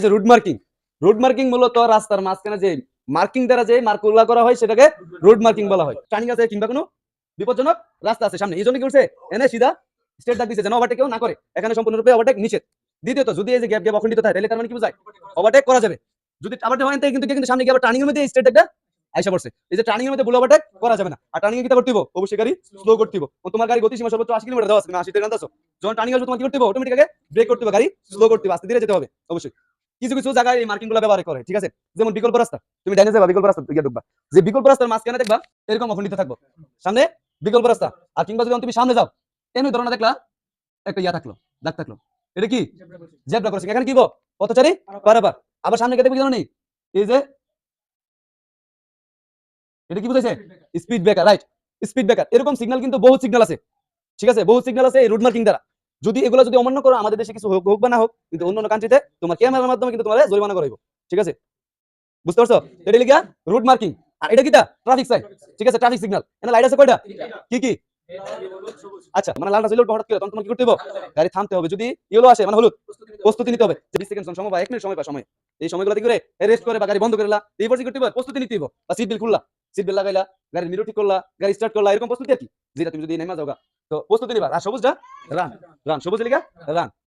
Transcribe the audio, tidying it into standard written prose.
যে root marking মূলত রাস্তার মাঝখানে যে মার্কিং দ্বারা যে মার্কগুলা করা হয় সেটাকে রুট মার্কিং বলা হয়। টার্নিং আছে কিংবা কোনো বিপজ্জনক রাস্তা আছে সামনে, এই জন্য কি করছে এনে সিধা স্টেট ডাক দিচ্ছে যেন ওভারটেক না করে। এখানে সম্পূর্ণরূপে ওভারটেক নিষেধ। দ্বিতীয়ত যদি এই যে গ্যাপ অখণ্ডিত থাকে তাহলে তার মানে কি বোঝায় ওভারটেক করা যাবে। যদি ওভারটেক হয় তাই কিন্তু সামনে গিয়ে আবার টার্নিং এর মধ্যে স্টেট ডাকটা আইসা পড়ছে। এই যে টার্নিং এর মধ্যে ভুল ওভারটেক করা যাবে না। আর টার্নিং এ কি করতে হবে? অবশ্যই গাড়ি স্লো করতে হবে। তোমার গাড়ি গতি সীমা সর্বোচ্চ 80 কিলোমিটার দেওয়া আছে, তুমি 80 তে টানতেছো, যখন টার্নিং আসবে তোমার কি করতে হবে? অটোমেটিক আগে ব্রেক করতে হবে, গাড়ি স্লো করতে হবে, আস্তে ধীরে যেতে হবে অবশ্যই। কিছু কিছু জায়গায় এই মার্কিং গুলো ব্যবহার করে, ঠিক আছে? যেমন বিকল্প রাস্তা, তুমি ডাইনে যাবা, বিকল্প রাস্তা গিয়ে ঢুকবা, যে বিকল্প রাস্তার মাঝখানে দেখবা এরকম অখণ্ডিত থাকবো, সামনে বিকল্প রাস্তা। আর কিংবা যদি তুমি সামনে যাও এমনি ধরনের দেখলা একটা ইয়া থাকলো, দাগ থাকলো, এটা কি জেব্রা ক্রসিং। এখানে কি পথচারী পারাপার। আবার সামনে গেতে কি জানো নেই, এই যে এটা কি বুঝাইছে? Speed breaker, right, speed breaker. এরকম সিগন্যাল কিন্তু বহু সিগন্যাল আছে, ঠিক আছে? বহু সিগন্যাল আছে এই রুট মার্কিং দ্বারা। যদি এগুলো যদি অমান্য করো, আমাদের দেশে কিছু হোক হোক বা না হোক, কিন্তু অন্য কান্ট্রিতে তোমার ক্যামেরার মাধ্যমে কিন্তু তোমার জরিমানা করাইবো, ঠিক আছে? বুঝতে পারছো? এটা লিখা রুট মার্কিং। আর এটা কিটা ট্রাফিক সাইন, ঠিক আছে? Traffic signal. এখানে লাইট আছে কয়টা? কি কি? আচ্ছা, মানে লালটা জ্বলে উঠবে হঠাৎ করে, তখন তোমার কি করতে হবে? গাড়ি থামতে হবে। যদি ইয়েলো আসে মানে হলুদ, প্রস্তুতি নিতে হবে। যে 20 সেকেন্ড সময় বা 1 মিনিট সময় বা সময়, এই সময়গুলোতে করে রেস্ট করে বা গাড়ি বন্ধ করলা, এই পর্যন্ত করতে হবে, প্রস্তুতি নিতে হবে। বা সিট বেল্ট খুললা, সিট বেল্ট লাগাইলা, গাড়ির মিরর ঠিক করলা, গাড়ি স্টার্ট করলা, এরকম প্রস্তুতি আর কি, যেটা তুমি যদি নেমে যাওগা। তো প্রস্তুতি নিবা। আর সবুজটা রান, রান, সবুজ লিখা রান।